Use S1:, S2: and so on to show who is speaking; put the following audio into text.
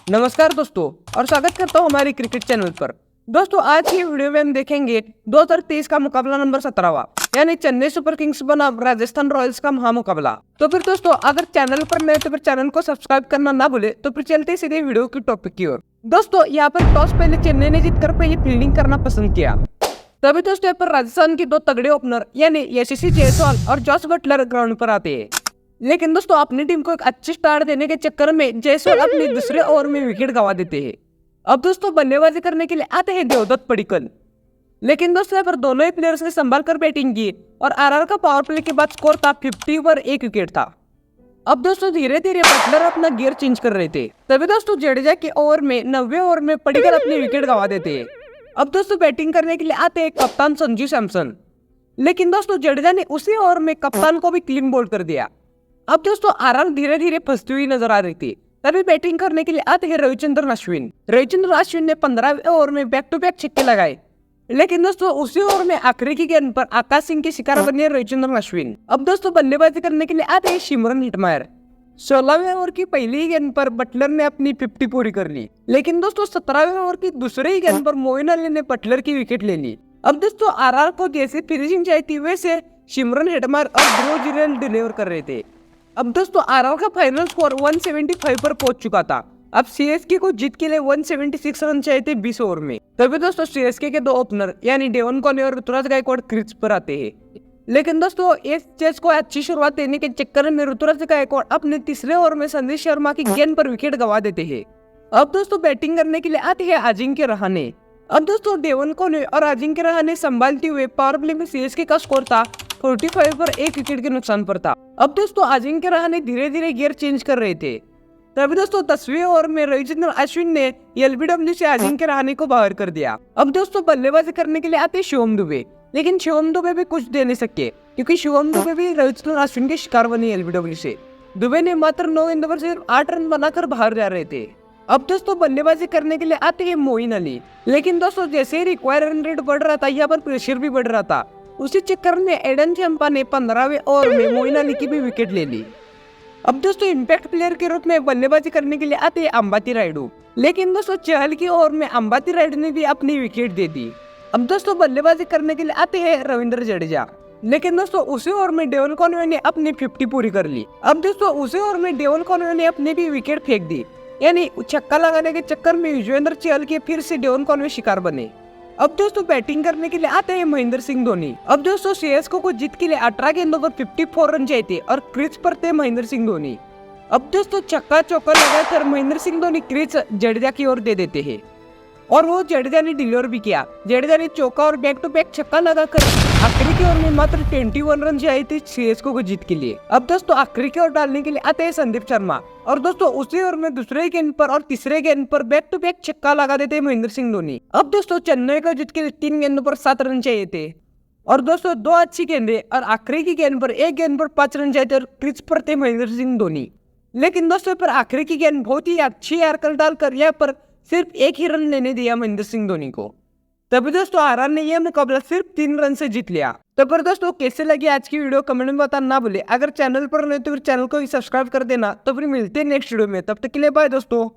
S1: नमस्कार दोस्तों और स्वागत करता हूँ हमारे क्रिकेट चैनल पर। दोस्तों आज की वीडियो में हम देखेंगे 2023 का मुकाबला नंबर 17वां यानी चेन्नई सुपर किंग्स बनाम राजस्थान रॉयल्स का महामुकाबला। तो फिर दोस्तों अगर चैनल पर नए तो फिर चैनल को सब्सक्राइब करना ना भूले। तो फिर चलते सीधे वीडियो की टॉपिक की ओर। दोस्तों यहाँ पर टॉस पहले चेन्नई ने जीतकर पहले फील्डिंग करना पसंद किया। तभी दोस्तों यहाँ पर राजस्थान के दो तगड़े ओपनर यानी यशस्वी जायसवाल और जॉस बटलर ग्राउंड पर आते हैं। लेकिन दोस्तों अपनी टीम को एक अच्छी स्टार्ट देने के चक्कर में जायसवाल अपने दूसरे ओवर में विकेट गंवा देते हैं। अब दोस्तों बल्लेबाजी करने के लिए आते हैं देवदत्त पडिक्कल। लेकिन दोस्तों यहाँ पर दोनों ही प्लेयर्स ने संभाल कर बैटिंग की और आरआर का पावर प्ले के बाद स्कोर था 50 पर 1 विकेट था। अब दोस्तों धीरे धीरे बटलर अपना गियर चेंज कर रहे थे। तभी दोस्तों जडेजा के ओवर में 90वें ओवर में पडिक्कल अपनी विकेट गंवा देते हैं। अब दोस्तों बैटिंग करने के लिए आते हैं कप्तान संजू सैमसन। लेकिन दोस्तों जडेजा ने उसी ओवर में कप्तान को भी क्लीन बोल्ड कर दिया। अब दोस्तों आरआर धीरे धीरे फंसती हुई नजर आ रही थी। तभी बैटिंग करने के लिए आते हैं रविचंद्रन अश्विन। रविचंद्रन अश्विन ने 15वें ओवर में बैक टू बैक छक्के लगाए। लेकिन दोस्तों उसी ओवर में आखिरी की गेंद पर आकाश सिंह के शिकार बने रविचंद्रन अश्विन। अब दोस्तों बल्लेबाजी करने के लिए आते हैं शिमरन हेटमायर। 16वें ओवर की पहली ही गेंद पर बटलर ने अपनी 50 पूरी कर ली। लेकिन दोस्तों 17वें ओवर की दूसरी ही गेंद पर मोइन अली ने बटलर की विकेट ले ली। अब दोस्तों आरआर को जैसे फिनिशिंग चाहिए थी वैसे शिमरन हेटमायर और ध्रुव जुरैल डिलीवर कर रहे थे। अब दोस्तों आरआर का फाइनल स्कोर 175 पर पहुंच चुका था। अब सीएसके को जीत के लिए 176 रन चाहिए थे 20 ओवर में। तभी दोस्तों सीएसके के दो ओपनर यानी डेवन कॉने और ऋतुराज गायकवाड़ क्रीज पर आते हैं। लेकिन दोस्तों इस चेस को अच्छी शुरुआत देने के चक्कर में ऋतुराज गायकवाड़ अपने तीसरे ओवर में संदेश शर्मा की गेंद पर विकेट गंवा देते हैं। अब दोस्तों बैटिंग करने के लिए आते हैं अजिंक्य रहाणे। अब दोस्तों डेवन कॉने और अजिंक्य रहाणे संभालते हुए पावर प्ले में सीएसके का स्कोर था 45 पर 1 विकेट के नुकसान पर था। अब दोस्तों अजिंक्य रहाणे धीरे धीरे गियर चेंज कर रहे थे। तभी दोस्तों 10वें ओवर में रविचंद्रन अश्विन ने एलबीडब्ल्यू से अजिंक्य रहाणे को बाहर कर दिया। अब दोस्तों बल्लेबाजी करने के लिए आते शिवम दुबे। लेकिन शिवम दुबे भी कुछ दे नहीं सके क्योंकि शिवम दुबे भी रविचंद्रन अश्विन के शिकार बने एलबीडब्ल्यू से। दुबे ने मात्र 9 गेंदों पर सिर्फ 8 रन बनाकर बाहर जा रहे थे। अब दोस्तों बल्लेबाजी करने के लिए आते हैं मोइन अली। लेकिन दोस्तों जैसे ही रिक्वायर्ड रन रेट बढ़ रहा था यहाँ पर प्रेशर भी बढ़ रहा था। उसी चक्कर में एडन चंपा ने 15वें ओवर में मोइन अली की भी विकेट ले ली। अब दोस्तों इंपैक्ट प्लेयर के रूप में बल्लेबाजी करने के लिए आते हैं अंबाती रायडू। लेकिन दोस्तों चहल की ओवर में अंबाती रायडू ने भी अपनी विकेट दे दी। अब दोस्तों बल्लेबाजी करने के लिए आते हैं रविंद्र जडेजा। लेकिन दोस्तों उसी ओवर में डेवन कॉनवे ने अपनी 50 पूरी कर ली। अब दोस्तों उसी ओवर में डेवन कॉनवे ने अपनी भी विकेट फेंक दी यानी छक्का लगाने के चक्कर में युजवेंद्र चहल के फिर से डेवन कॉनवे शिकार बने। अब दोस्तों बैटिंग करने के लिए आते हैं महेंद्र सिंह धोनी। अब दोस्तों सीएसके को जीत के लिए 18 गेंदों पर 54 रन चाहिए थे और क्रीज पर थे महेंद्र सिंह धोनी। अब दोस्तों छक्का चौका लगाकर महेंद्र सिंह धोनी क्रीज जडेजा की ओर दे देते हैं और वो जडेजा ने डिलीवर भी किया। जडेजा ने चौका और बैक टू बैक छक्का लगाकर आखिरी की ओवर में मात्र 21 रन चाहिए थे सीएसके को जीत के लिए। अब दोस्तों आखिरी की ओर डालने के लिए आते हैं संदीप शर्मा और दोस्तों उसी ओवर में दूसरे गेंद पर और तीसरे गेंद पर बैक टू बैक छक्का लगा देते हैं महेंद्र सिंह धोनी। अब दोस्तों चेन्नई को जीत के लिए 3 गेंदों पर 7 रन चाहिए थे और दोस्तों 2 अच्छी गेंदें और आखिरी की गेंद पर 1 गेंद पर 5 रन चाहिए थे और क्रीज पर थे महेंद्र सिंह धोनी। लेकिन दोस्तों पर आखिरी की गेंद बहुत ही अच्छी यार्कर डालकर यहाँ पर सिर्फ 1 ही रन लेने दिया महेंद्र सिंह धोनी को। तभी दोस्तों आरआर ने यह मुकाबला सिर्फ 3 रन से जीत लिया। तो पर दोस्तों कैसे लगी आज की वीडियो कमेंट में बताना ना भूले। अगर चैनल पर नहीं तो फिर चैनल को ही सब्सक्राइब कर देना। तो फिर मिलते हैं नेक्स्ट वीडियो में, तब तक के लिए बाय दोस्तों।